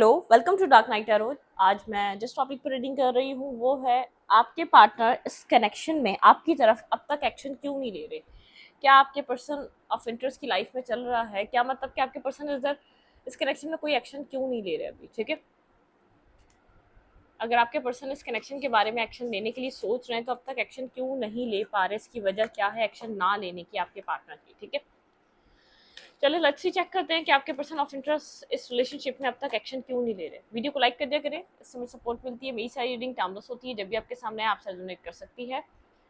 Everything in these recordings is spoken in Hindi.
Hello, welcome to dark night tarot. आज मैं जिस टॉपिक पर रीडिंग कर रही हूँ वो है आपके पार्टनर इस कनेक्शन में आपकी तरफ अब तक एक्शन क्यों नहीं ले रहे। क्या आपके पर्सन ऑफ इंटरेस्ट की लाइफ में चल रहा है, क्या मतलब कि आपके पर्सन इधर इस कनेक्शन में कोई एक्शन क्यों नहीं ले रहे अभी। ठीक है, अगर आपके पर्सन इस कनेक्शन के बारे में एक्शन लेने के लिए सोच रहे हैं तो अब तक एक्शन क्यों नहीं ले पा रहे, इसकी वजह क्या है एक्शन ना लेने की आपके पार्टनर की। ठीक है, चलो लेट्स सी चेक करते हैं कि आपके पर्सन ऑफ इंटरेस्ट इस रिलेशनशिप में अब तक एक्शन क्यों नहीं ले रहे। वीडियो को लाइक कर दिया करें, इससे मुझे सपोर्ट मिलती है। मेरी सारी रीडिंग टाइमलेस होती है, जब भी आपके सामने आपसे रेजोनेट कर सकती है।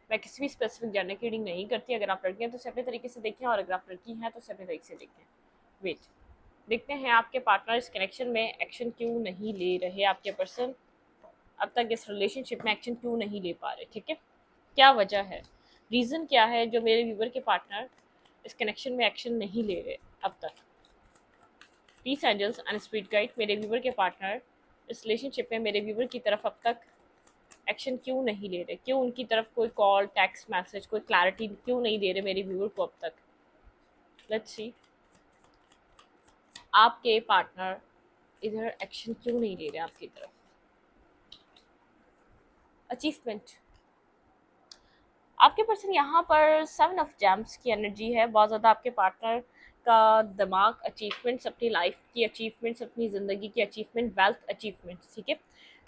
मैं किसी भी स्पेसिफिक जेंडर की रीडिंग नहीं करती। अगर आप लड़के हैं तो उसे अपने तरीके से देखें, और अगर आप लड़की हैं तो उसे अपने तरीके से देखें। वेट, देखते हैं आपके पार्टनर इस कनेक्शन में एक्शन क्यों नहीं ले रहे। आपके पर्सन अब तक इस रिलेशनशिप में एक्शन क्यों नहीं ले पा रहे। ठीक है, क्या वजह है, रीज़न क्या है जो मेरे व्यूवर के पार्टनर इस कनेक्शन में एक्शन नहीं ले रहे अब तक। Peace angels and spirit guide, मेरे व्यूवर के पार्टनर इस रिलेशनशिप में मेरे व्यूवर की तरफ अब तक एक्शन क्यों नहीं ले रहे, क्यों उनकी तरफ कोई कॉल, टेक्स्ट मैसेज, कोई क्लैरिटी क्यों नहीं दे रहे मेरे व्यूवर को अब तक। लेट्स सी आपके पार्टनर इधर एक्शन क्यों नहीं ले रहे आपकी तरफ। अचीवमेंट, आपके पर्सन यहाँ पर 7 ऑफ जेम्स की एनर्जी है। बहुत ज़्यादा आपके पार्टनर का दिमाग अचीवमेंट्स, अपनी लाइफ की अचीवमेंट्स, अपनी ज़िंदगी की अचीवमेंट, वेल्थ अचीवमेंट्स। ठीक है,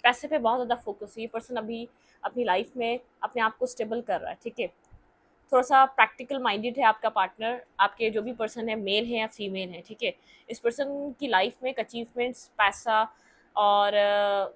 पैसे पे बहुत ज़्यादा फोकस है। ये पर्सन अभी अपनी लाइफ में अपने आप को स्टेबल कर रहा है। ठीक है, थोड़ा सा प्रैक्टिकल माइंडेड है आपका पार्टनर। आपके जो भी पर्सन है, मेल है या फीमेल है, ठीक है, इस पर्सन की लाइफ में एक अचीवमेंट्स, पैसा और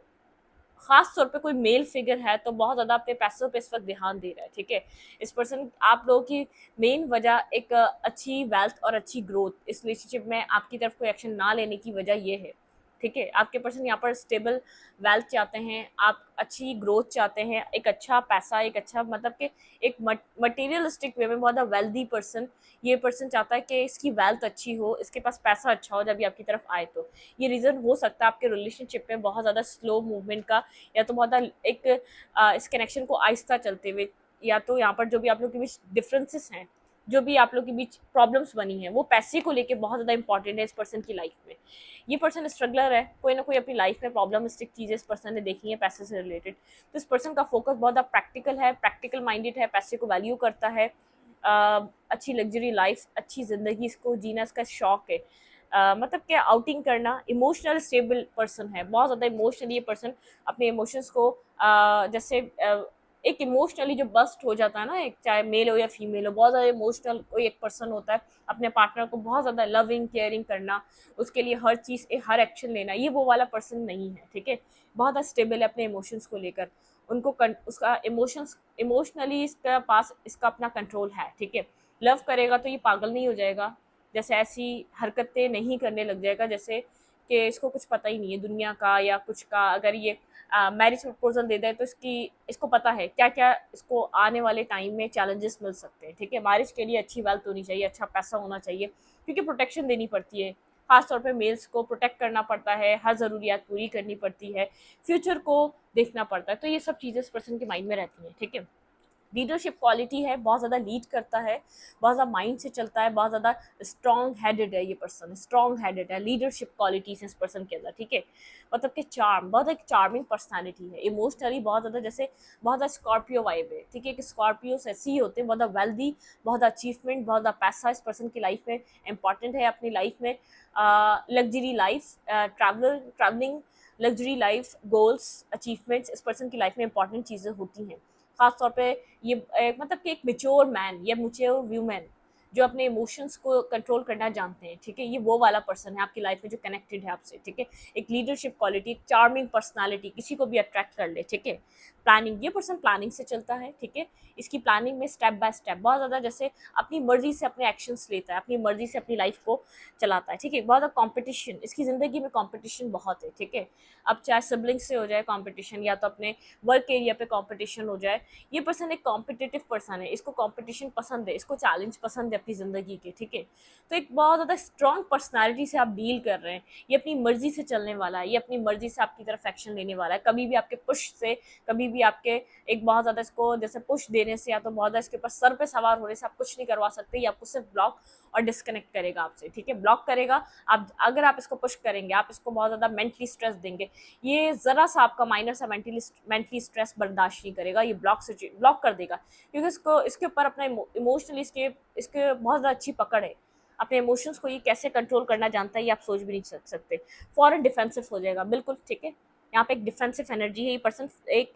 खास तौर पे कोई मेल फिगर है तो बहुत ज़्यादा अपने पैसों पे इस वक्त ध्यान दे रहा है। ठीक है, इस पर्सन, आप लोगों की मेन वजह एक अच्छी वेल्थ और अच्छी ग्रोथ, इस रिलेशनशिप में आपकी तरफ कोई एक्शन ना लेने की वजह ये है। ठीक है, आपके पर्सन यहाँ पर स्टेबल वेल्थ चाहते हैं, आप अच्छी ग्रोथ चाहते हैं, एक अच्छा पैसा, एक अच्छा मतलब कि एक मटेरियलिस्टिक वे में बहुत वेल्दी पर्सन। ये पर्सन चाहता है कि इसकी वेल्थ अच्छी हो, इसके पास पैसा अच्छा हो जब भी आपकी तरफ आए। तो ये रीज़न हो सकता है आपके रिलेशनशिप में बहुत ज़्यादा स्लो मूवमेंट का, या तो बहुत एक इस कनेक्शन को आहिस्ता चलते हुए, या तो यहाँ पर जो भी आप लोग के बीच डिफरेंसेस हैं, जो भी आप लोग के बीच प्रॉब्लम्स बनी हैं, वो पैसे को लेके बहुत ज़्यादा इंपॉर्टेंट है इस पर्सन की लाइफ में। ये पर्सन स्ट्रगलर है, कोई ना कोई अपनी लाइफ में प्रॉब्लमिस्टिक चीज़ें इस पर्सन ने देखी हैं पैसे से रिलेटेड। तो इस पर्सन का फोकस बहुत ज़्यादा प्रैक्टिकल है, प्रैक्टिकल माइंडेड है, पैसे को वैल्यू करता है। अच्छी लग्जरी लाइफ, अच्छी ज़िंदगी इसको जीना इसका शौक है। मतलब कि आउटिंग करना, इमोशनल स्टेबल पर्सन है, बहुत ज़्यादा इमोशनली ये पर्सन अपने इमोशंस को जैसे एक इमोशनली जो बस्ट हो जाता है ना, एक चाहे मेल हो या फीमेल हो, बहुत ज़्यादा इमोशनल कोई एक पर्सन होता है, अपने पार्टनर को बहुत ज़्यादा लविंग केयरिंग करना, उसके लिए हर चीज़ हर एक्शन लेना, ये वो वाला पर्सन नहीं है। ठीक है, बहुत ज़्यादा स्टेबल है अपने इमोशंस को लेकर, उनको उसका इमोशंस, इमोशनली इसका पास इसका अपना कंट्रोल है। ठीक है, लव करेगा तो ये पागल नहीं हो जाएगा, जैसे ऐसी हरकतें नहीं करने लग जाएगा जैसे कि इसको कुछ पता ही नहीं है दुनिया का या कुछ का। अगर ये मैरिज प्रपोजल दे दे तो इसको पता है क्या क्या इसको आने वाले टाइम में चैलेंजेस मिल सकते हैं। ठीक है, मैरिज के लिए अच्छी वेल्थ होनी चाहिए, अच्छा पैसा होना चाहिए, क्योंकि प्रोटेक्शन देनी पड़ती है। खास तौर पे मेल्स को प्रोटेक्ट करना पड़ता है, हर ज़रूरियात पूरी करनी पड़ती है, फ्यूचर को देखना पड़ता है। तो ये सब चीज़ें इस पर्सन के माइंड में रहती हैं। ठीक है, लीडरशिप क्वालिटी है, बहुत ज़्यादा लीड करता है, बहुत ज़्यादा माइंड से चलता है, बहुत ज़्यादा स्ट्रॉन्ग हेडेड है ये पर्सन, स्ट्रॉन्ग हेडेड है, लीडरशिप क्वालिटीज इस पर्सन के अंदर। ठीक है, मतलब कि चार्म, बहुत एक चार्मिंग पर्सनालिटी है, इमोशनली बहुत ज़्यादा जैसे बहुत ज़्यादा स्कॉर्पियो वाइब है। ठीक है, कि स्कॉर्पियोस ऐसे ही होते हैं, बहुत ज़्यादा वेल्दी, बहुत ज़्यादा अचीवमेंट, बहुत ज़्यादा पैसा इस पर्सन की लाइफ में इंपॉर्टेंट है। अपनी लाइफ में luxury life, travelling, luxury life, goals, achievements इस पर्सन की लाइफ में इंपॉर्टेंट चीज़ें होती हैं। खास तौर पे ये मतलब कि एक मेच्योर मैन या मेच्योर व्यूमैन जो अपने इमोशंस को कंट्रोल करना जानते हैं। ठीक है, ये वो वाला पर्सन है आपकी लाइफ में जो कनेक्टेड है आपसे। ठीक है, एक लीडरशिप क्वालिटी, एक चार्मिंग पर्सनालिटी, किसी को भी अट्रैक्ट कर ले। ठीक है, प्लानिंग, ये पर्सन प्लानिंग से चलता है। ठीक है, इसकी प्लानिंग में स्टेप बाय स्टेप बहुत ज़्यादा जैसे अपनी मर्जी से अपने एक्शंस लेता है, अपनी मर्जी से अपनी लाइफ को चलाता है। ठीक है, बहुत ज़्यादा कॉम्पिटिशन, इसकी ज़िंदगी में कॉम्पिटिशन बहुत है। ठीक है, अब चाहे सिबलिंग से हो जाए कॉम्पिटिशन, या तो अपने वर्क एरिया पे कॉम्पिटिशन हो जाए, ये पर्सन एक कॉम्पिटिटिव पर्सन है, इसको कॉम्पिटिशन पसंद है, इसको चैलेंज पसंद है अपनी ज़िंदगी के, ठीक है। तो एक बहुत ज़्यादा स्ट्रॉन्ग पर्सनैलिटी से आप डील कर रहे हैं, ये अपनी मर्जी से चलने वाला है, ये अपनी मर्जी से आपकी तरफ एक्शन लेने वाला है, कभी भी आपके पुश से, कभी भी आपके एक बहुत ज़्यादा इसको जैसे पुश देने से या तो बहुत ज़्यादा इसके ऊपर सर पे सवार होने से आप कुछ नहीं करवा सकते। ये आपको सिर्फ ब्लॉक और डिस्कनेक्ट करेगा आपसे, ठीक है, ब्लॉक करेगा। आप अगर आप इसको पुश करेंगे, आप इसको बहुत ज़्यादा मेंटली स्ट्रेस देंगे, ये ज़रा सा आपका माइनर सा मेंटली स्ट्रेस बर्दाश्त नहीं करेगा, ये ब्लॉक कर देगा, क्योंकि इसको इसके ऊपर अपना इमोशनली इसके बहुत ज़्यादा अच्छी पकड़ है। अपने इमोशंस को ये कैसे कंट्रोल करना जानता है, ये आप सोच भी नहीं सकते। फॉरन डिफेंसिव हो जाएगा, बिल्कुल ठीक है। यहाँ पे एक डिफेंसिव एनर्जी है, ये पर्सन एक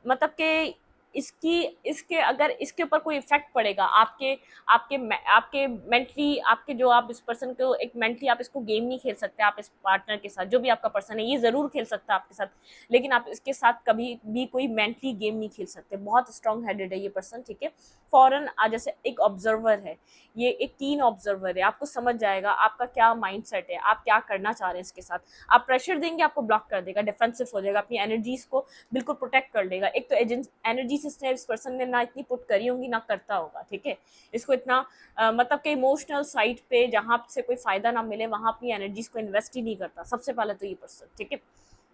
मतलब कि इसकी इसके अगर इसके ऊपर कोई इफेक्ट पड़ेगा आपके आपके आपके मेंटली, आपके जो आप इस पर्सन को एक मेंटली आप इसको गेम नहीं खेल सकते। आप इस पार्टनर के साथ, जो भी आपका पर्सन है, ये ज़रूर खेल सकता है आपके साथ, लेकिन आप इसके साथ कभी भी कोई मेंटली गेम नहीं खेल सकते। बहुत स्ट्रॉन्ग हेडेड है ये पर्सन, ठीक है। फॉरन जैसे एक ऑब्जर्वर है, ये एक कीन ऑब्जर्वर है, आपको समझ जाएगा आपका क्या माइंडसेट है, आप क्या करना चाह रहे हैं इसके साथ। आप प्रेशर देंगे, आपको ब्लॉक कर देगा, डिफेंसिव हो जाएगा, अपनी एनर्जीज को बिल्कुल प्रोटेक्ट कर लेगा। एक तो एनर्जी से इस पर्सन ने ना इतनी पुट करी होंगी, ना करता होगा, ठीक है। इसको इतना मतलब कि इमोशनल साइड पे जहाँ से कोई फायदा ना मिले वहाँ अपनी एनर्जीज को इन्वेस्ट ही नहीं करता, सबसे पहले तो ये पर्सन, ठीक है।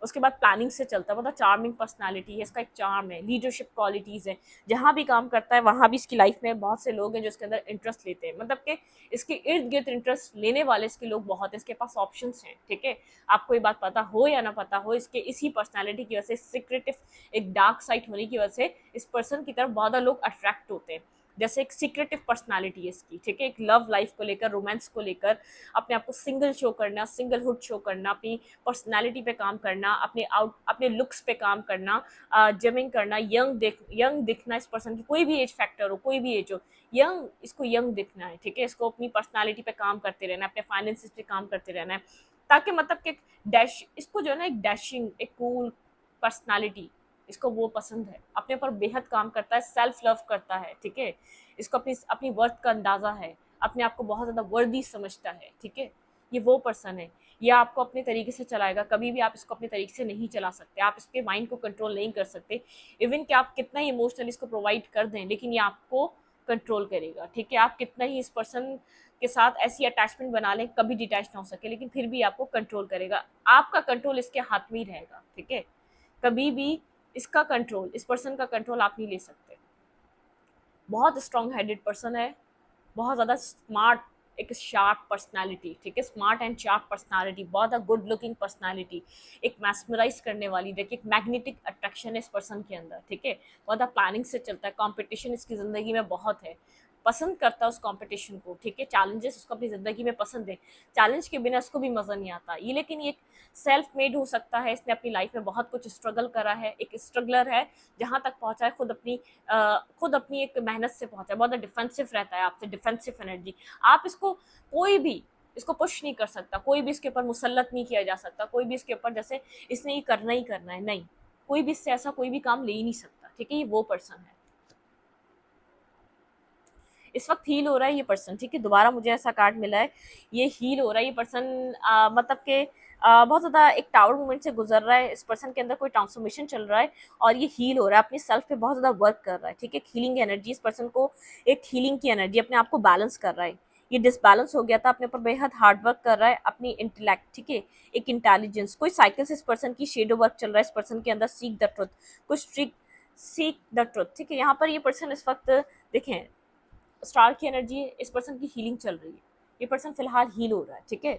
उसके बाद प्लानिंग से चलता है, मतलब चार्मिंग पर्सनालिटी है, इसका एक चार्म है, लीडरशिप क्वालिटीज़ है, जहाँ भी काम करता है वहाँ भी इसकी लाइफ में बहुत से लोग हैं जो इसके अंदर इंटरेस्ट लेते हैं, मतलब कि इसके इर्द गिर्द इंटरेस्ट लेने वाले इसके लोग बहुत हैं, इसके पास ऑप्शंस हैं, ठीक है। आपको ये बात पता हो या ना पता हो, इसके इसी पर्सनालिटी की वजह से, सीक्रेटिव एक डार्क साइड होने की वजह से इस पर्सन की तरफ बहुत लोग अट्रैक्ट होते हैं। जैसे एक सीक्रेटिव पर्सनालिटी है इसकी, ठीक है, एक लव लाइफ को लेकर, रोमांस को लेकर, अपने आप को सिंगल शो करना, सिंगलहुड शो करना, अपनी पर्सनालिटी पे काम करना, अपने लुक्स पे काम करना, जिमिंग करना, यंग दिखना। इस पर्सन की कोई भी एज फैक्टर हो, कोई भी एज हो, इसको यंग दिखना है, ठीक है। इसको अपनी पर्सनालिटी पे काम करते रहना है, अपने फाइनेंसिस पे काम करते रहना है, ताकि मतलब कि इसको जो है ना एक डैशिंग, एक कूल पर्सनालिटी, इसको वो पसंद है, अपने ऊपर बेहद काम करता है, सेल्फ लव करता है, ठीक है। इसको अपनी अपनी वर्थ का अंदाज़ा है, अपने आप को बहुत ज़्यादा वर्दी समझता है, ठीक है। ये वो पर्सन है, ये आपको अपने तरीके से चलाएगा, कभी भी आप इसको अपने तरीके से नहीं चला सकते, आप इसके माइंड को कंट्रोल नहीं कर सकते। इवन कि आप कितना ही इमोशनल इसको प्रोवाइड कर दें, लेकिन ये आपको कंट्रोल करेगा, ठीक है। आप कितना ही इस पर्सन के साथ ऐसी अटैचमेंट बना लें, कभी डिटैच ना हो सके, लेकिन फिर भी आपको कंट्रोल करेगा। आपका कंट्रोल इसके हाथ में ही रहेगा, ठीक है। कभी भी इसका कंट्रोल, इस पर्सन का कंट्रोल आप नहीं ले सकते। बहुत स्ट्रॉन्ग हेडेड पर्सन है, बहुत ज़्यादा स्मार्ट, एक शार्प पर्सनालिटी, ठीक है, स्मार्ट एंड शार्प पर्सनालिटी, बहुत गुड लुकिंग पर्सनालिटी, एक मैस्मराइज करने वाली, देखिए एक मैग्नेटिक अट्रैक्शन है इस पर्सन के अंदर, ठीक है। बहुत प्लानिंग से चलता है, कंपटीशन इसकी ज़िंदगी में बहुत है, पसंद करता है उस कंपटीशन को, ठीक है। चैलेंजेस उसको अपनी ज़िंदगी में पसंद है, चैलेंज के बिना उसको भी मज़ा नहीं आता ये। लेकिन ये सेल्फ मेड हो सकता है, इसने अपनी लाइफ में बहुत कुछ स्ट्रगल करा है, एक स्ट्रगलर है, जहाँ तक पहुँचा है खुद अपनी एक मेहनत से पहुँचा है, बहुत डिफेंसिव रहता है आपसे, डिफेंसिव एनर्जी। आप इसको कोई भी इसको पुश नहीं कर सकता, कोई भी इसके ऊपर मुसल्लत नहीं किया जा सकता, कोई भी इसके ऊपर जैसे इसने ये करना ही करना है, नहीं, कोई भी इससे ऐसा कोई भी काम ले ही नहीं सकता, ठीक है। ये वो पर्सन है, इस वक्त हील हो रहा है ये पर्सन, ठीक है। दोबारा मुझे ऐसा कार्ड मिला है, ये हील हो रहा है ये पर्सन, मतलब कि बहुत ज़्यादा एक टावर मूवमेंट से गुजर रहा है, इस पर्सन के अंदर कोई ट्रांसफॉर्मेशन चल रहा है और ये हील हो रहा है, अपनी सेल्फ पे बहुत ज़्यादा वर्क कर रहा है, ठीक है। हीलिंग एनर्जी, इस पर्सन को एक हीलिंग की एनर्जी, अपने आप को बैलेंस कर रहा है। ये डिसबैलेंस हो गया था, अपने ऊपर बेहद हार्ड वर्क कर रहा है, अपनी इंटेलेक्ट, ठीक है, एक इंटेलिजेंस, कोई साइकिल से इस पर्सन की शेडो वर्क चल रहा है इस पर्सन के अंदर, सीक द ट्रुथ, कुछ ट्रिक, सीक द ट्रुथ, ठीक है। यहाँ पर ये पर्सन इस वक्त देखें, स्टार की एनर्जी है, इस पर्सन की हीलिंग चल रही है, ये पर्सन फिलहाल हील हो रहा है, ठीक है।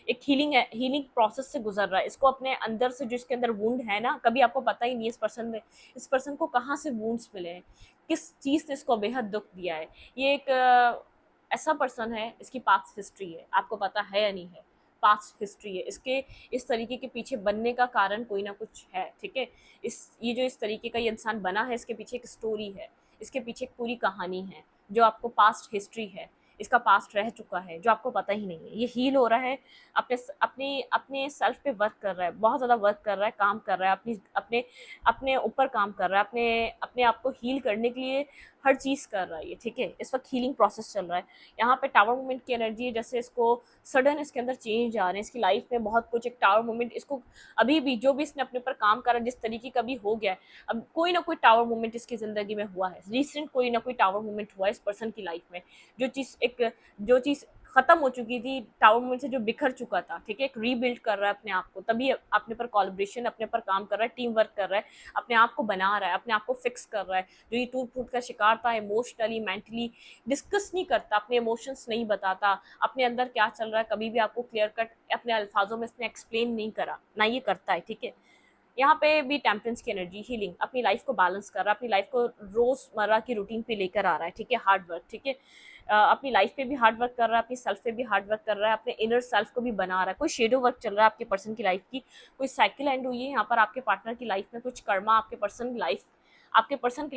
एक हीलिंग प्रोसेस से गुजर रहा है, इसको अपने अंदर से जो इसके अंदर वुंड है ना, कभी आपको पता ही नहीं इस पर्सन को कहाँ से वुंड्स मिले हैं, किस चीज़ ने इसको बेहद दुख दिया है। ये एक ऐसा पर्सन है, इसकी पास्ट हिस्ट्री है, आपको पता है या नहीं है, पास्ट हिस्ट्री है इसके, इस तरीके के पीछे बनने का कारण कोई ना कुछ है, ठीक है। ये जो इस तरीके का ये इंसान बना है, इसके पीछे एक स्टोरी है, इसके पीछे एक पूरी कहानी है, जो आपको पास्ट हिस्ट्री है, इसका पास्ट रह चुका है, जो आपको पता ही नहीं है। ये हील हो रहा है, अपने अपने अपने सेल्फ पे वर्क कर रहा है, बहुत ज़्यादा वर्क कर रहा है, काम कर रहा है, अपने अपने ऊपर काम कर रहा है, अपने आप को हील करने के लिए हर चीज़ कर रहा है ये, ठीक है। इस वक्त हीलिंग प्रोसेस चल रहा है। यहाँ पे टावर मूवमेंट की एनर्जी है, जैसे इसको सडन इसके अंदर चेंज आ रहे हैं, इसकी लाइफ में बहुत कुछ एक टावर मूवमेंट इसको अभी भी जो भी इसने अपने ऊपर काम करा जिस तरीके का भी हो गया है, अब कोई ना कोई टावर मूवमेंट इसकी ज़िंदगी में हुआ है, रिसेंट कोई ना कोई टावर मूवमेंट हुआ है इस पर्सन की लाइफ में। जो चीज़ खत्म हो चुकी थी टावर मूवमेंट से, जो बिखर चुका था, ठीक है, एक रीबिल्ड कर रहा है अपने आप को, तभी अपने पर कोलैबोरेशन, अपने पर काम कर रहा है, टीम वर्क कर रहा है, अपने आप को बना रहा है, अपने आप को फिक्स कर रहा है। जो ये टूट फूट का शिकार था, इमोशनली मेंटली डिस्कस नहीं करता, अपने इमोशंस नहीं बताता, अपने अंदर क्या चल रहा है कभी भी आपको क्लियर कट अपने अल्फाजों में इसने एक्सप्लेन नहीं करा, ना ये करता है, ठीक है। यहाँ पे भी टेम्परेंस की एनर्जी, हीलिंग, अपनी लाइफ को बैलेंस कर रहा है, अपनी लाइफ को रोजमर्रा की रूटीन पे लेकर आ रहा है, ठीक है, हार्ड वर्क, ठीक है। अपनी लाइफ पे भी हार्ड वर्क कर रहा है, अपनी सेल्फ पे भी हार्ड वर्क कर रहा है, अपने इनर सेल्फ को भी बना रहा है। कोई शेडो वर्क चल रहा है आपके पर्सन की लाइफ की, कोई साइकिल एंड हुई है यहाँ पर आपके पार्टनर की लाइफ में, कुछ कर्मा आपके पर्सन की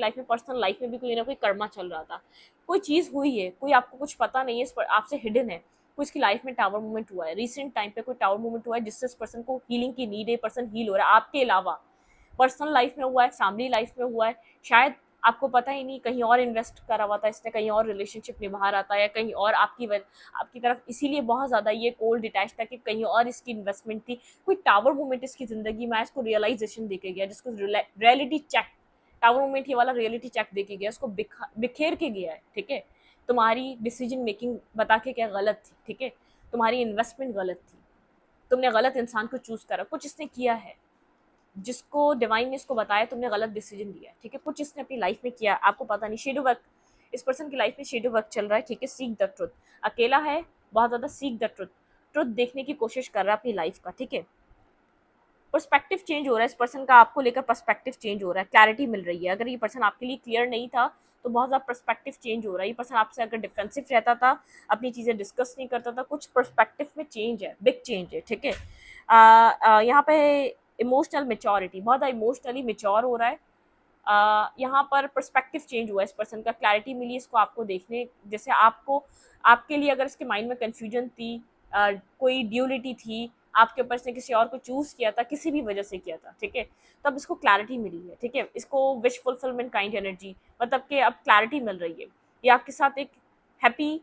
लाइफ में, पर्सनल लाइफ में भी कोई ना कोई कर्मा चल रहा था, कोई चीज़ हुई है, कोई आपको कुछ पता नहीं है, इस पर आपसे हिडन है, कोई इसकी लाइफ में टावर मूवमेंट हुआ है, रिसेंट टाइम पे कोई टावर मूवमेंट हुआ है जिससे इस पर्सन को हीलिंग की नीड है, पर्सन हील हो रहा है। आपके अलावा पर्सनल लाइफ में हुआ है, फैमिली लाइफ में हुआ है, शायद आपको पता ही नहीं, कहीं और इन्वेस्ट करा हुआ था इसने, कहीं और रिलेशनशिप निभा रहा था, या कहीं और आपकी तरफ इसीलिए बहुत ज़्यादा ये कोल्ड डिटैच था कि कहीं और इसकी इन्वेस्टमेंट थी। कोई टावर मूवमेंट इसकी ज़िंदगी में इसको रियलाइजेशन देके गया, जिसको रियलिटी चेक, टावर मूवमेंट ये वाला रियलिटी चेक देके गया, उसको बिखेर के गया है, ठीक है। तुम्हारी डिसीजन मेकिंग बता के क्या गलत थी, ठीक है, तुम्हारी इन्वेस्टमेंट गलत थी, तुमने गलत इंसान को चूज करा, कुछ इसने किया है जिसको डिवाइन ने इसको बताया, तुमने गलत डिसीजन लिया, ठीक है, कुछ इसने अपनी लाइफ में किया, आपको पता नहीं। शेडो वर्क इस पर्सन की लाइफ में शेडो वर्क चल रहा है, ठीक है। सीक द ट्रुथ, अकेला है, बहुत ज़्यादा सीक द ट्रुथ, ट्रुथ देखने की कोशिश कर रहा है अपनी लाइफ का, ठीक है। पर्सपेक्टिव चेंज हो रहा है इस पर्सन का, आपको लेकर पर्सपेक्टिव चेंज हो रहा है, क्लैरिटी मिल रही है। अगर ये पर्सन आपके लिए क्लियर नहीं था तो बहुत ज़्यादा पर्सपेक्टिव चेंज हो रहा है। ये पर्सन आपसे अगर डिफेंसिव रहता था, अपनी चीज़ें डिस्कस नहीं करता था, कुछ पर्सपेक्टिव में चेंज है, बिग चेंज है, ठीक है। यहाँ पे इमोशनल मेच्योरिटी, बहुत ज़्यादा इमोशनली मेच्योर हो रहा है। यहाँ पर पर्सपेक्टिव चेंज हुआ है इस पर्सन का, क्लैरिटी मिली इसको आपको देखने, जैसे आपको आपके लिए अगर इसके माइंड में कन्फ्यूजन थी, कोई ड्यूलिटी थी, आपके ऊपर इसने किसी और को चूज़ किया था, किसी भी वजह से किया था, ठीक है, तो अब इसको क्लैरिटी मिली है, ठीक है। इसको विश फुलफिलमेंट काइंड एनर्जी, मतलब कि अब क्लैरिटी मिल रही है, ये आपके साथ एक happy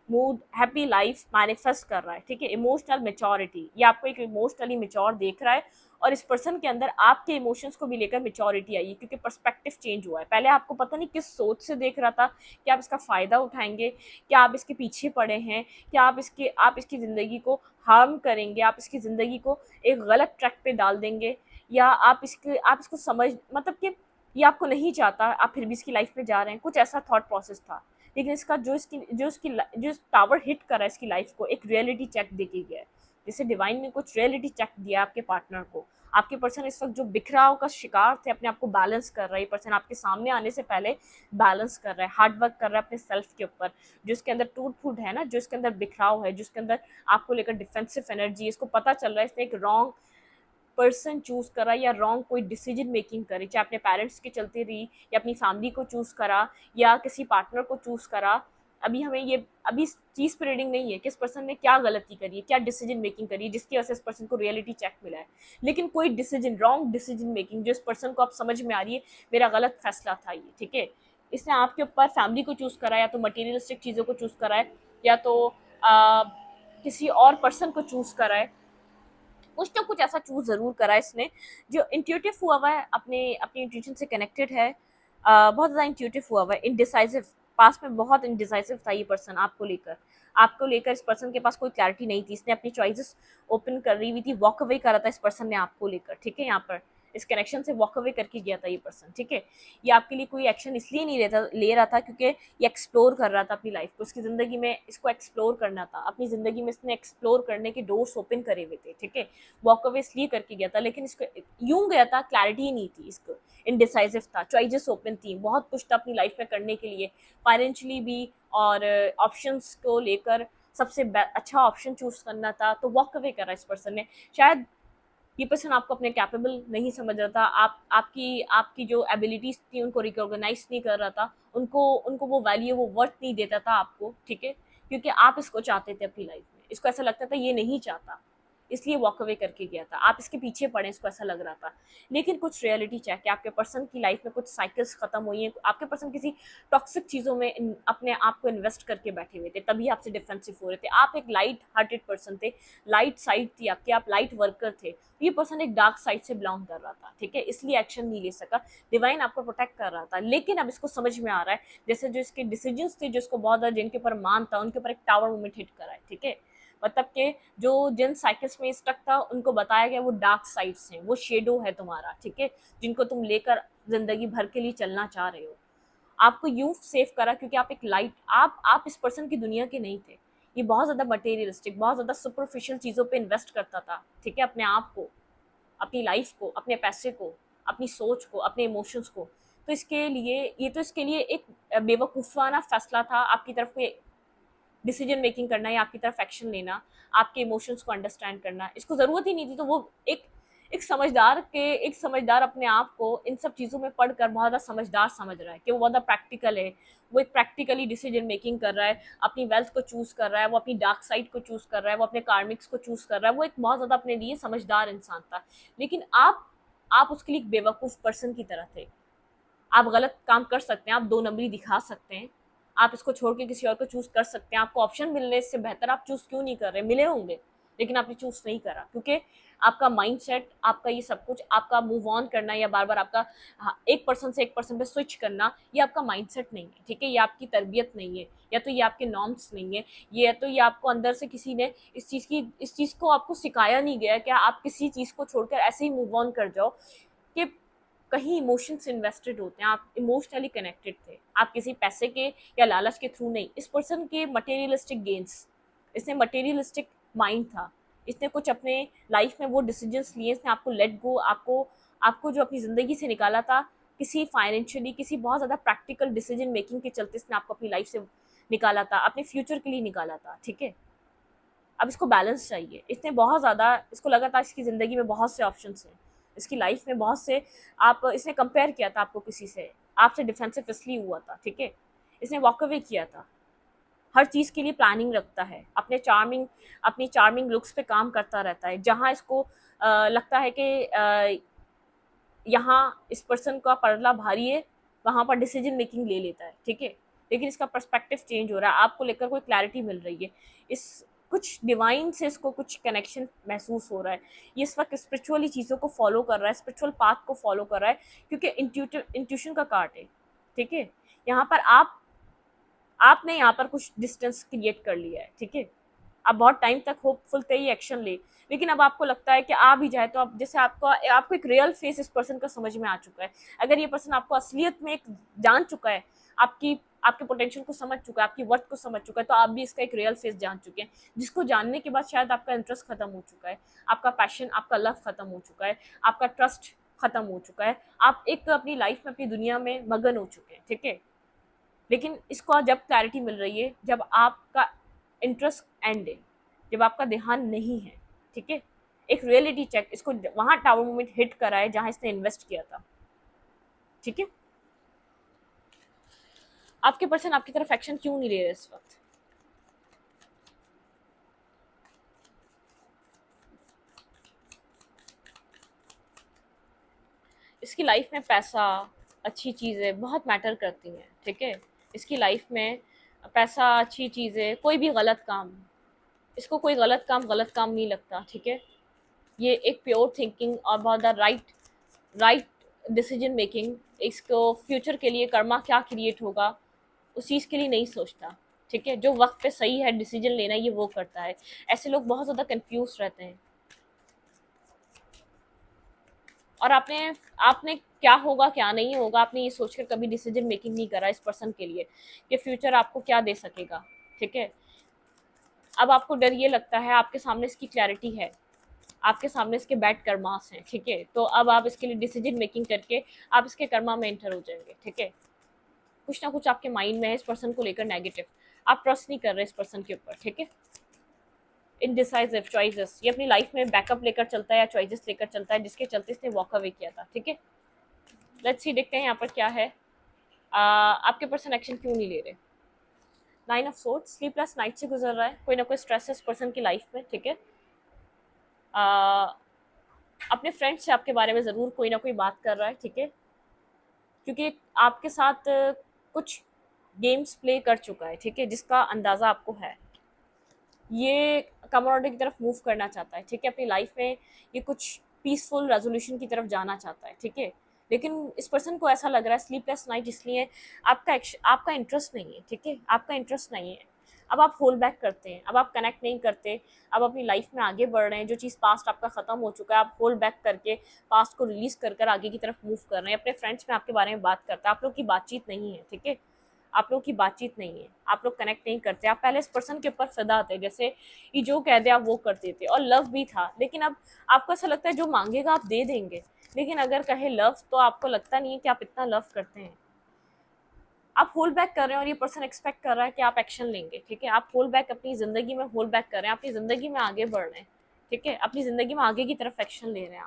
mood, happy life manifest कर रहा है, ठीक है। इमोशनल मेच्योरिटी, ये आपको एक इमोशनली मेच्योर देख रहा है, और इस पर्सन के अंदर आपके इमोशंस को भी लेकर मेच्योरिटी आई है, क्योंकि पर्सपेक्टिव चेंज हुआ है। पहले आपको पता नहीं किस सोच से देख रहा था कि आप इसका फ़ायदा उठाएंगे, क्या आप इसके पीछे पड़े हैं, क्या आप इसकी ज़िंदगी को हार्म करेंगे, आप इसकी ज़िंदगी को एक गलत ट्रैक पे डाल देंगे, या आप इसको समझ, मतलब कि ये आपको नहीं चाहता, आप फिर भी इसकी लाइफ में जा रहे हैं, कुछ ऐसा थॉट प्रोसेस था। लेकिन इसका जो टावर हिट कर रहा है इसकी लाइफ को, एक रियलिटी चेक देके गया है, जैसे डिवाइन ने कुछ रियलिटी चेक दिया आपके पार्टनर को। आपके पर्सन इस वक्त जो बिखराव का शिकार थे, अपने आप को बैलेंस कर रहा है। ये पर्सन आपके सामने आने से पहले बैलेंस कर रहा है, हार्ड वर्क कर रहा है अपने सेल्फ के ऊपर, जो इसके अंदर टूट फूट है ना, जो इसके अंदर बिखराव है, जिसके अंदर आपको लेकर डिफेंसिव एनर्जी, इसको पता चल रहा है इसने एक रॉन्ग पर्सन चूज करा, या रॉन्ग कोई डिसीजन मेकिंग करी, चाहे अपने पेरेंट्स के चलते रही, या अपनी फैमिली को चूज करा, या किसी पार्टनर को चूज करा। अभी इस चीज़ पर रीडिंग नहीं है कि इस पर्सन ने क्या गलती करी है, क्या डिसीजन मेकिंग करी है जिसकी वजह से इस पर्सन को रियलिटी चेक मिला है। लेकिन कोई डिसीजन, रॉन्ग डिसीजन मेकिंग, जो इस पर्सन को अब समझ में आ रही है मेरा गलत फैसला था ये, ठीक है। इसने आपके ऊपर फैमिली को चूज करा, या तो मटीरियलिस्टिक चीज़ों को चूज करा है, या तो किसी और पर्सन को चूज करा है, कुछ तो कुछ ऐसा चूज जरूर करा है इसने, जो इंट्यूटिव हुआ हुआ है, अपनी इंट्यूशन से कनेक्टेड है, बहुत ज़्यादा इंट्यूटिव हुआ हुआ है, इनडिसाइसिव, पास में बहुत इनडिसाइसिव था ये पर्सन आपको लेकर इस पर्सन के पास कोई क्लैरिटी नहीं थी, इसने अपनी चॉइसेस ओपन कर रही हुई थी, वॉक अवे करा था इस पर्सन ने आपको लेकर, ठीक है। यहाँ पर इस कनेक्शन से वॉक अवे करके गया था ये पर्सन, ठीक है। ये आपके लिए कोई एक्शन इसलिए नहीं ले रहा था क्योंकि ये एक्सप्लोर कर रहा था अपनी लाइफ को, इसकी ज़िंदगी में इसको एक्सप्लोर करना था, अपनी ज़िंदगी में इसने एक्सप्लोर करने के डोर्स ओपन करे हुए थे, ठीक है। वॉक अवे इसलिए करके गया था, लेकिन इसको यूं गया था, क्लैरिटी ही नहीं थी इसको, इनडिसाइसिव था, चॉइसेस ओपन थी, बहुत कुछ था अपनी लाइफ में करने के लिए, फाइनेंशियली भी, और ऑप्शंस को लेकर सबसे अच्छा ऑप्शन चूज करना था, तो वॉक अवे करा इस पर्सन ने। शायद ये पर्सन आपको अपने कैपेबल नहीं समझ रहा था, आपकी जो एबिलिटीज थी उनको रिकॉग्नाइज नहीं कर रहा था, उनको वो वैल्यू, वो वर्थ नहीं देता था आपको, ठीक है, क्योंकि आप इसको चाहते थे अपनी लाइफ में, इसको ऐसा लगता था ये नहीं चाहता, इसलिए वॉक अवे करके गया था, आप इसके पीछे पड़े, इसको ऐसा लग रहा था। लेकिन कुछ रियलिटी चेक है, आपके पर्सन की लाइफ में कुछ साइकिल्स खत्म हुई हैं, आपके पर्सन किसी टॉक्सिक चीज़ों में अपने आप को इन्वेस्ट करके बैठे हुए थे, तभी आपसे डिफेंसिव हो रहे थे। आप एक लाइट हार्टेड पर्सन थे, लाइट साइड थी आपकी, आप लाइट वर्कर थे। ये पर्सन एक डार्क साइड से बिलोंग कर रहा था, ठीक है, इसलिए एक्शन नहीं ले सका। डिवाइन आपको प्रोटेक्ट कर रहा था, लेकिन अब इसको समझ में आ रहा है, जैसे जो इसके डिसीजंस थे, जो इसको बहुत ज़्यादा जिनके ऊपर मान था, उनके ऊपर एक टावर मूवमेंट हिट करा है, ठीक है। मतलब कि जो जिन साइकिल्स में स्टक था, उनको बताया गया वो डार्क साइड्स हैं, वो शेडो है तुम्हारा, ठीक है, जिनको तुम लेकर जिंदगी भर के लिए चलना चाह रहे हो। आपको यूं सेव करा क्योंकि आप एक लाइट, आप इस पर्सन की दुनिया के नहीं थे। ये बहुत ज़्यादा मटेरियलिस्टिक, बहुत ज़्यादा सुपरफिशियल चीज़ों पे इन्वेस्ट करता था, ठीक है, अपने आप को, अपनी लाइफ को, अपने पैसे को, अपनी सोच को, अपने इमोशंस को। तो इसके लिए इसके लिए एक बेवकूफ़ाना फैसला था आपकी तरफ कोई डिसीजन मेकिंग करना या आपकी तरफ एक्शन लेना, आपके इमोशंस को अंडरस्टैंड करना, इसको ज़रूरत ही नहीं थी। तो वो एक समझदार अपने आप को इन सब चीज़ों में पढ़कर बहुत ज़्यादा समझदार समझ रहा है कि वो बहुत ज़्यादा प्रैक्टिकल है, वो एक प्रैक्टिकली डिसीजन मेकिंग कर रहा है, अपनी वेल्थ को चूज़ कर रहा है, वो अपनी डार्क साइड को चूज़ कर रहा है, वो अपने कार्मिक्स को चूज़ कर रहा है, वो एक बहुत ज़्यादा अपने लिए समझदार इंसान था। लेकिन आप उसके लिए एक बेवकूफ़ पर्सन की तरह थे। आप गलत काम कर सकते हैं, आप दो नंबरी दिखा सकते हैं, आप इसको छोड़ के किसी और को चूज़ कर सकते हैं, आपको ऑप्शन मिलने से बेहतर आप चूज़ क्यों नहीं कर रहे? मिले होंगे, लेकिन आपने चूज़ नहीं करा क्योंकि आपका माइंडसेट, आपका ये सब कुछ, आपका मूव ऑन करना या बार बार आपका एक पर्सन से एक पर्सन पे स्विच करना, ये आपका माइंडसेट नहीं है, ठीक है, ये आपकी तरबियत नहीं है, या तो ये आपके नॉर्म्स नहीं है, ये या तो ये आपको अंदर से किसी ने इस चीज़ को आपको सिखाया नहीं गया कि आप किसी चीज़ को छोड़कर ऐसे ही मूव ऑन कर जाओ कि कहीं इमोशंस इन्वेस्टेड होते हैं, आप इमोशनली कनेक्टेड थे, आप किसी पैसे के या लालच के थ्रू नहीं। इस पर्सन के मटेरियलिस्टिक गेन्स, इसने मटेरियलिस्टिक माइंड था, इसने कुछ अपने लाइफ में वो डिसीजंस लिए, इसने आपको लेट गो, आपको आपको जो अपनी ज़िंदगी से निकाला था, किसी फाइनेंशियली, किसी बहुत ज़्यादा प्रैक्टिकल डिसीजन मेकिंग के चलते इसने आपको अपनी लाइफ से निकाला था, अपने फ्यूचर के लिए निकाला था, ठीक है। अब इसको बैलेंस चाहिए, इसने बहुत ज़्यादा, इसको लगा था इसकी ज़िंदगी में बहुत से ऑप्शंस हैं, इसकी लाइफ में बहुत से, आप इसने कंपेयर किया था आपको किसी से, आपसे डिफेंसिव इसलिए हुआ था, ठीक है, इसने वॉक अवे किया था, हर चीज़ के लिए प्लानिंग रखता है, अपनी चार्मिंग लुक्स पे काम करता रहता है, जहाँ इसको लगता है कि यहाँ इस पर्सन का पलड़ा भारी है, वहाँ पर डिसीजन मेकिंग ले लेता है, ठीक है। लेकिन इसका पर्सपेक्टिव चेंज हो रहा है, आपको लेकर कोई क्लैरिटी मिल रही है, इस कुछ डिवाइन से इसको कुछ कनेक्शन महसूस हो रहा है, ये इस वक्त स्पिरिचुअली चीज़ों को फॉलो कर रहा है, स्पिरिचुअल पाथ को फॉलो कर रहा है, क्योंकि इंट्यूशन का कार्ड है, ठीक है। यहाँ पर आपने यहाँ पर कुछ डिस्टेंस क्रिएट कर लिया है, ठीक है। आप बहुत टाइम तक होपफुल थे ये एक्शन ले, लेकिन अब आपको लगता है कि आ भी जाए तो आप, जैसे आपको एक रियल फेस इस पर्सन का समझ में आ चुका है। अगर ये पर्सन आपको असलियत में एक जान चुका है, आपके पोटेंशियल को समझ चुका है, आपकी वर्थ को समझ चुका है, तो आप भी इसका एक रियल फेस जान चुके हैं, जिसको जानने के बाद शायद आपका इंटरेस्ट खत्म हो चुका है, आपका पैशन, आपका लव खत्म हो चुका है, आपका ट्रस्ट खत्म हो चुका है, आप एक अपनी लाइफ में, अपनी दुनिया में मगन हो चुके हैं, ठीक है। लेकिन इसको जब क्लैरिटी मिल रही है, जब आपका इंटरेस्ट एंड है, जब आपका ध्यान नहीं है, ठीक है। एक रियलिटी चेक, इसको वहां टावर मूवमेंट हिट करा है जहां इसने इन्वेस्ट किया था, ठीक है। आपके पर्सन आपकी तरफ एक्शन क्यों नहीं ले रहे इस वक्त? इसकी लाइफ में पैसा, अच्छी चीज़ें बहुत मैटर करती हैं, ठीक है। इसकी लाइफ में पैसा, अच्छी चीज़ें, कोई भी गलत काम, इसको कोई गलत काम नहीं लगता, ठीक है। ये एक प्योर थिंकिंग और बहुत राइट राइट डिसीजन मेकिंग, इसको फ्यूचर के लिए कर्मा क्या क्रिएट होगा उस चीज़ के लिए नहीं सोचता, ठीक है। जो वक्त पे सही है डिसीजन लेना, ये वो करता है। ऐसे लोग बहुत ज़्यादा कंफ्यूज रहते हैं, और आपने आपने क्या होगा क्या नहीं होगा, आपने ये सोचकर कभी डिसीजन मेकिंग नहीं करा इस पर्सन के लिए कि फ्यूचर आपको क्या दे सकेगा, ठीक है। अब आपको डर ये लगता है, आपके सामने इसकी क्लैरिटी है, आपके सामने इसके बैड कर्मास हैं, ठीक है। तो अब आप इसके लिए डिसीजन मेकिंग करके आप इसके कर्मा में एंटर हो जाएंगे, ठीक है। कुछ ना कुछ आपके माइंड में है इस पर्सन को लेकर नेगेटिव, आप ट्रस्ट नहीं कर रहे इस पर्सन के ऊपर, ठीक है। इनडिसाइसिव चॉइसेस, ये अपनी लाइफ में बैकअप लेकर चलता है या चॉइसेस लेकर चलता है, जिसके चलते इसने वॉक अवे किया था, ठीक है। लेट्स सी, देखते हैं यहाँ पर क्या है। आपके पर्सन एक्शन क्यों नहीं ले रहे? 9 ऑफ सोर्ड्स, स्लीपलेस नाइट से गुजर रहा है, कोई ना कोई स्ट्रेस है इस पर्सन की लाइफ में, ठीक है। अपने फ्रेंड से आपके बारे में ज़रूर कोई ना कोई बात कर रहा है, ठीक है, क्योंकि आपके साथ कुछ गेम्स प्ले कर चुका है, ठीक है, जिसका अंदाज़ा आपको है। ये कमोडिटी की तरफ मूव करना चाहता है, ठीक है, अपनी लाइफ में ये कुछ पीसफुल रेजोल्यूशन की तरफ जाना चाहता है, ठीक है, लेकिन इस पर्सन को ऐसा लग रहा है स्लीपलेस नाइट इसलिए आपका इंटरेस्ट नहीं है, ठीक है, आपका इंटरेस्ट नहीं है। अब आप होल्ड बैक करते हैं, अब आप कनेक्ट नहीं करते, अब अपनी लाइफ में आगे बढ़ रहे हैं, जो चीज़ पास्ट आपका ख़त्म हो चुका है आप होल्ड बैक करके पास्ट को रिलीज कर कर आगे की तरफ मूव कर रहे हैं। अपने फ्रेंड्स में आपके बारे में बात करते हैं, आप लोग की बातचीत नहीं है, ठीक है, आप लोग की बातचीत नहीं है, आप लोग कनेक्ट नहीं करते, आप पहले इस पर्सन के ऊपर फिदा थे, जैसे ये जो कह दे आप वो करते थे और लव भी था, लेकिन अब आपको ऐसा लगता है जो मांगेगा आप दे देंगे, लेकिन अगर कहे लव तो आपको लगता नहीं है कि आप इतना लव करते हैं। आप होल्ड बैक कर रहे हैं और ये पर्सन एक्सपेक्ट कर रहा है कि आप एक्शन लेंगे, ठीक है, आप होल्ड बैक अपनी ज़िंदगी में होल्ड बैक कर रहे हैं, अपनी ज़िंदगी में आगे बढ़ रहे हैं, ठीक है, अपनी ज़िंदगी में आगे की तरफ एक्शन ले रहे हैं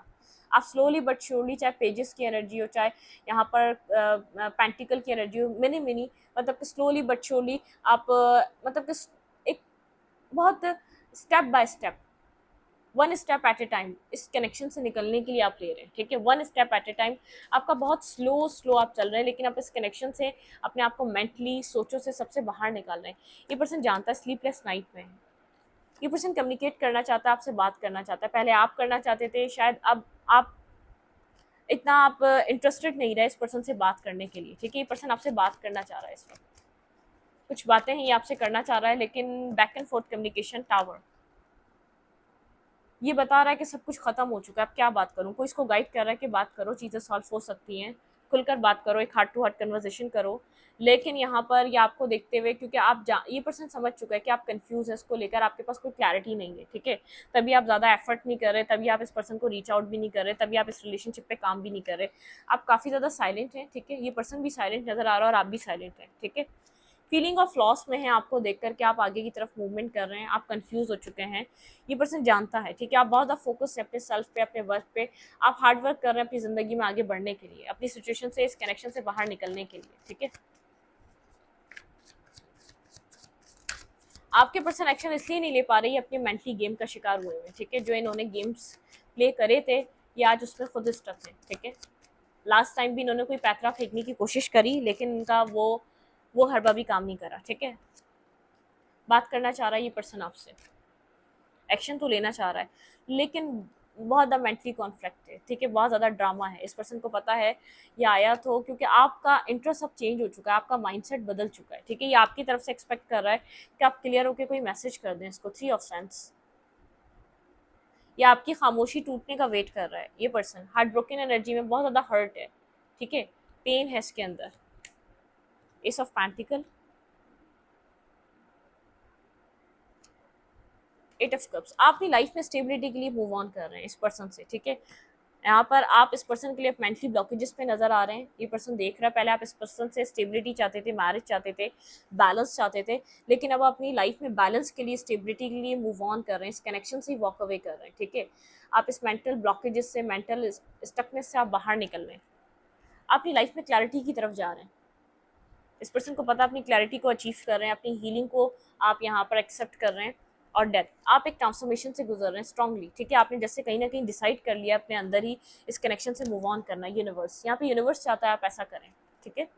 आप स्लोली बट श्योरली, चाहे पेजेस की एनर्जी हो, चाहे यहाँ पर पेंटिकल की एनर्जी हो, मिनी मिनी, मतलब कि स्लोली बट श्योरली आप मतलब कि एक बहुत step by step, one step at A time इस कनेक्शन से निकलने के लिए आप ले रहे हैं, ठीक है, one step at A time. आपका बहुत स्लो स्लो आप चल रहे हैं, लेकिन आप इस कनेक्शन से अपने आप को मेंटली सोचो से सबसे बाहर निकाल रहे हैं। ये पर्सन जानता है स्लीपलेस नाइट में है, ये पर्सन कम्युनिकेट करना चाहता है, आपसे बात करना चाहता है, पहले आप करना चाहते थे शायद, अब आप इतना आप इंटरेस्टेड नहीं रहे इस पर्सन से बात करने के लिए, ठीक है, ये पर्सन आपसे बात करना चाह रहा है, इस वक्त कुछ बातें हैं ये आपसे करना चाह रहा है, लेकिन back and fourth communication tower ये बता रहा है कि सब कुछ खत्म हो चुका है, अब क्या बात करूँ, कोई इसको गाइड कर रहा है कि बात करो, चीज़ें सॉल्व हो सकती हैं, खुलकर बात करो, एक हार्ट टू हार्ट कन्वर्सेशन करो। लेकिन यहाँ पर ये आपको देखते हुए, क्योंकि ये पर्सन समझ चुका है कि आप कंफ्यूज है इसको लेकर, आपके पास कोई क्लैरिटी नहीं है, ठीक है, तभी आप ज़्यादा एफर्ट नहीं कर रहे, तभी आप इस पर्सन को रीच आउट भी नहीं कर रहे, तभी आप इस रिलेशनशिप पे काम भी नहीं कर रहे, आप काफ़ी ज़्यादा साइलेंट हैं, ठीक है, ये पर्सन भी साइलेंट नज़र आ रहा है और आप भी साइलेंट हैं, ठीक है, फीलिंग ऑफ लॉस में है आपको देख कर के, आप आगे की तरफ मूवमेंट कर रहे हैं, आप कंफ्यूज हो चुके हैं, ये पर्सन जानता है, ठीक है, आप बहुत ज़्यादा फोकस है अपने सेल्फ पे, अपने वर्क पे, आप हार्ड वर्क कर रहे हैं अपनी ज़िंदगी में आगे बढ़ने के लिए, अपनी सिचुएशन से, इस कनेक्शन से बाहर निकलने के लिए, ठीक है। आपके पर्सन एक्शन इसलिए नहीं ले पा रही, अपनी मेंटली गेम का शिकार हुए हैं, ठीक है, जो इन्होंने गेम्स प्ले करे थे ये आज उसमें खुद स्टक है, ठीक है, लास्ट टाइम भी इन्होंने कोई पैतरा फेंकने की कोशिश करी, लेकिन इनका वो हरबा भी काम नहीं करा, ठीक है, बात करना चाह रहा है ये पर्सन आपसे, एक्शन तो लेना चाह रहा है, लेकिन बहुत ज़्यादा मेंटली कॉन्फ्लिक्ट है, ठीक है, बहुत ज़्यादा ड्रामा है, इस पर्सन को पता है ये आया तो क्योंकि आपका इंटरेस्ट अब चेंज हो चुका है, आपका माइंडसेट बदल चुका है, ठीक है, ये आपकी तरफ से एक्सपेक्ट कर रहा है कि आप क्लियर होकर कोई मैसेज कर दें इसको, 3 ऑफ सेंस, या आपकी खामोशी टूटने का वेट कर रहा है ये पर्सन, हार्ट ब्रोकन एनर्जी में बहुत ज़्यादा हर्ट है, ठीक है, पेन है इसके अंदर, S of pentacle, 8 of cups, आप अपनी लाइफ में स्टेबिलिटी के लिए मूव ऑन कर रहे हैं इस पर्सन से, ठीक है, यहाँ पर आप इस पर्सन के लिए मेंटली ब्लॉकेजेस पे नजर आ रहे हैं, ये पर्सन देख रहा है, पहले आप इस पर्सन से स्टेबिलिटी चाहते थे, मैरिज चाहते थे, बैलेंस चाहते थे, लेकिन अब आप अपनी लाइफ में बैलेंस के लिए, स्टेबिलिटी के लिए मूव ऑन कर रहे हैं, इस कनेक्शन से ही वॉक अवे कर रहे हैं, ठीक है, आप इस मेंटल ब्लॉकेजेस से, मेंटल स्टकनेस से आप बाहर निकल रहे हैं, आप अपनी लाइफ में क्लैरिटी की तरफ जा रहे हैं, इस पर्सन को पता अपनी क्लैरिटी को अचीव कर रहे हैं, अपनी हीलिंग को आप यहाँ पर एक्सेप्ट कर रहे हैं, और डेथ, आप एक ट्रांसफॉर्मेशन से गुजर रहे हैं स्ट्रांगली, ठीक है, आपने जैसे कहीं ना कहीं डिसाइड कर लिया अपने अंदर ही इस कनेक्शन से मूव ऑन करना है, यूनिवर्स, यहाँ पे यूनिवर्स चाहता है आप ऐसा करें, ठीक है,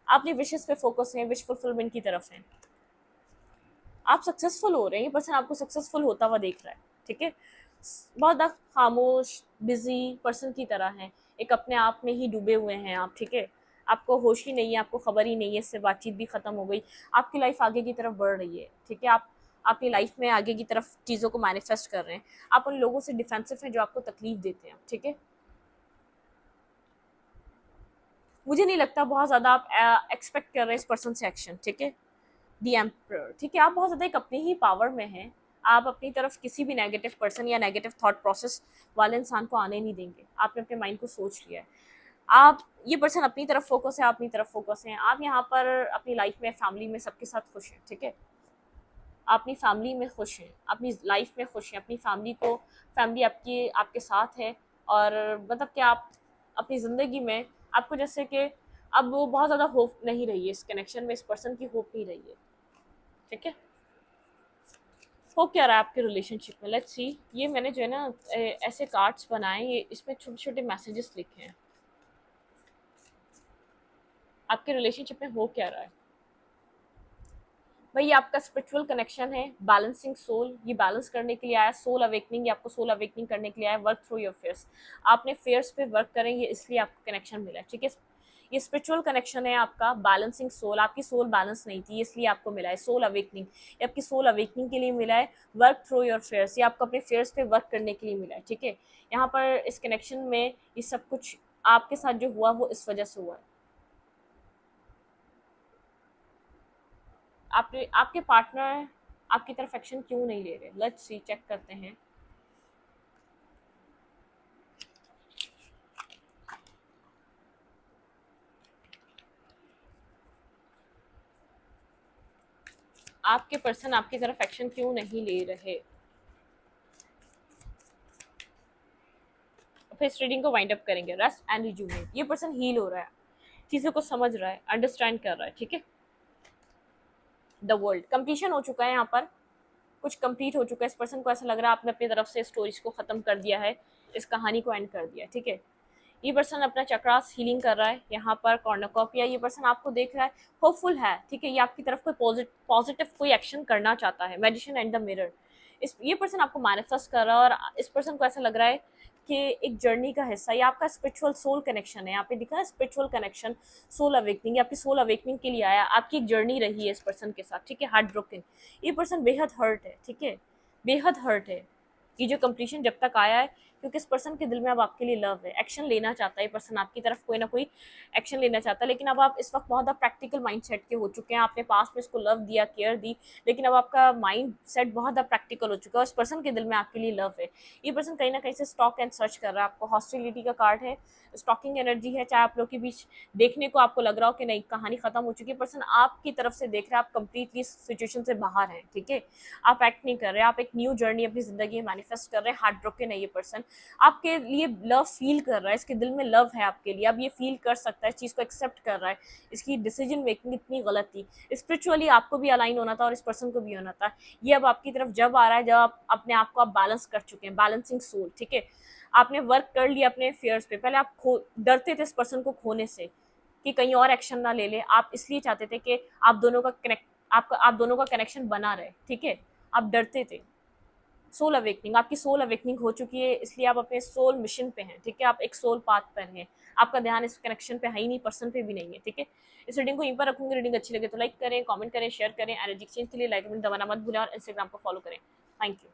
आप अपनी विशेस पे फोकस हैं, विश फुलफिलमेंट की तरफ हैं, आप सक्सेसफुल हो रहे हैं, ये पर्सन आपको सक्सेसफुल होता हुआ देख रहा है, ठीक है, बहुत ज़्यादा खामोश बिजी पर्सन की तरह है, एक अपने आप में ही डूबे हुए हैं आप, ठीक है, आपको होश ही नहीं है, आपको खबर ही नहीं है, इससे बातचीत भी ख़त्म हो गई, आपकी लाइफ आगे की तरफ बढ़ रही है, ठीक है, आप अपनी लाइफ में आगे की तरफ चीज़ों को मैनिफेस्ट कर रहे हैं, आप उन लोगों से डिफेंसिव हैं जो आपको तकलीफ देते हैं, ठीक है, मुझे नहीं लगता बहुत ज़्यादा आप एक्सपेक्ट कर रहे हैं इस पर्सन से एक्शन, ठीक है, दी एम्परर, ठीक है, आप बहुत ज़्यादा एक अपनी ही पावर में हैं, आप अपनी तरफ किसी भी नेगेटिव पर्सन या नेगेटिव थॉट प्रोसेस वाले इंसान को आने नहीं देंगे, आपने अपने माइंड को सोच लिया है, आप ये पर्सन अपनी तरफ फोकस है, आप अपनी तरफ फोकस हैं, आप यहाँ पर अपनी लाइफ में, फैमिली में सबके साथ खुश हैं, ठीक है, आप अपनी फैमिली में खुश हैं, अपनी लाइफ में खुश हैं, अपनी फैमिली आपकी आपके साथ है, और मतलब कि आप अपनी ज़िंदगी में आपको जैसे कि अब वो बहुत ज़्यादा होप नहीं रही है इस कनेक्शन में, इस पर्सन की होप नहीं रही है, ठीक है, हो क्या रहा है आपके रिलेशनशिप में, लेट्स सी। ये मैंने जो है ना ऐसे कार्ड्स बनाए, ये इसमें छोटे छोटे मैसेजेस लिखे हैं। आपके रिलेशनशिप में हो क्या रहा है भाई? ये आपका स्पिरिचुअल कनेक्शन है, बैलेंसिंग सोल, ये बैलेंस करने के लिए आया। सोल अवेकनिंग, ये आपको सोल अवेकनिंग करने के लिए आया। वर्क थ्रू योर फेयर्स, आपने फेयर्स पे वर्क करेंगे, इसलिए आपको कनेक्शन मिला है, ठीक है। ये स्पिरिचुअल कनेक्शन है आपका, बैलेंसिंग सोल। आपकी सोल बैलेंस नहीं थी, इसलिए आपको मिला है सोल अवेकनिंग। ये आपकी सोल अवेकनिंग के लिए मिला है। वर्क थ्रू योर फेयर्स, ये आपको अपने फेयर्स पे वर्क करने के लिए मिला है, ठीक है। यहाँ पर इस कनेक्शन में ये सब कुछ आपके साथ जो हुआ वो इस वजह से हुआ है। आपने, आपके पार्टनर आपकी तरफ एक्शन क्यों नहीं ले रहे? लेट्स सी, चेक करते हैं। आपके पर्सन आपकी तरफ एक्शन क्यों नहीं ले रहे? फिर इस रीडिंग को वाइंड अप करेंगे। रेस्ट एंड रिज्यूमेट, ये पर्सन हील हो रहा है, चीज़ों को समझ रहा है, अंडरस्टैंड कर रहा है, ठीक है। द वर्ल्ड, कंप्लीशन हो चुका है यहाँ पर, कुछ कंप्लीट हो चुका है। इस पर्सन को ऐसा लग रहा है आपने अपनी तरफ से स्टोरीज को ख़त्म कर दिया है, इस कहानी को एंड कर दिया है, ठीक है। ये पर्सन अपना चक्रास हीलिंग कर रहा है। यहाँ पर कॉर्नोकॉपिया, ये पर्सन आपको देख रहा है, होपफुल है, ठीक है। ये आपकी तरफ कोई पॉजिटिव कोई एक्शन करना चाहता है। मैजिशियन एंड द मिरर, इस ये पर्सन आपको मैनिफेस्ट कर रहा है, और इस पर्सन को ऐसा लग रहा है कि एक जर्नी का हिस्सा, ये आपका स्पिरिचुअल सोल कनेक्शन है। यहाँ पे दिखा है स्पिरिचुअल कनेक्शन, सोल अवेकनिंग, आपकी सोल अवेकनिंग के लिए आया। आपकी एक जर्नी रही है इस पर्सन के साथ, ठीक है। हार्ट ब्रोकन, ये पर्सन बेहद हर्ट है, ठीक है, बेहद हर्ट है। ये जो कंप्लीशन जब तक आया है, क्योंकि इस पर्सन के दिल में अब आपके लिए लव है, एक्शन लेना चाहता है ये पर्सन, आपकी तरफ कोई ना कोई एक्शन लेना चाहता है। लेकिन अब आप इस वक्त बहुत ज़्यादा प्रैक्टिकल माइंड सेट के हो चुके हैं। आपने पास में इसको लव दिया, केयर दी, लेकिन अब आपका माइंड सेट बहुत ज़्यादा प्रैक्टिकल हो चुका है। इस पर्सन के दिल में आपके लिए लव है। ये पर्सन कहीं ना कहीं से स्टॉक एंड सर्च कर रहा है आपको। हॉस्टिलिटी का कार्ड है, स्टॉकिंग एनर्जी है। चाहे आप लोग के बीच देखने को आपको लग रहा हो कि नहीं, कहानी खत्म हो चुकी है, पर्सन आपकी तरफ से देख रहा है आप कंप्लीटली सिचुएशन से बाहर हैं, ठीक है। आप एक्ट नहीं कर रहे, आप एक न्यू जर्नी अपनी जिंदगी में मैनिफेस्ट कर रहे हैं। हार्ट ब्रोकन है ये पर्सन, आपके लिए लव फील कर रहा है, इसके दिल में लव है आपके लिए। अब ये फील कर सकता है, इस चीज़ को एक्सेप्ट कर रहा है। इसकी डिसीजन मेकिंग इतनी गलत थी, स्पिरिचुअली आपको भी अलाइन होना था और इस पर्सन को भी होना था। ये अब आपकी तरफ जब आ रहा है, जब आप अपने आप को आप बैलेंस कर चुके हैं, बैलेंसिंग सोल, ठीक है। आपने वर्क कर लिया अपने फेयर्स पे। पहले आप डरते थे इस पर्सन को खोने से कि कहीं और एक्शन ना ले ले। आप इसलिए चाहते थे कि आप दोनों का कनेक्ट, आप दोनों का कनेक्शन बना रहे, ठीक है। आप डरते थे। सोल अवेकनिंग, आपकी सोल अवेकनिंग हो चुकी है, इसलिए आप अपने सोल मिशन पे हैं, ठीक है। आप एक सोल पाथ पर हैं, आपका ध्यान इस कनेक्शन पे है ही नहीं, पर्सन पे भी नहीं है, ठीक है। इस रीडिंग को यहीं पर रखूंगी। रीडिंग अच्छी लगे तो लाइक करें, कमेंट करें, शेयर करें। एनर्जी एक्सचेंज के लिए लाइक बटन दबाना मत भूलें और इंस्टाग्राम को फॉलो करें। Thank you.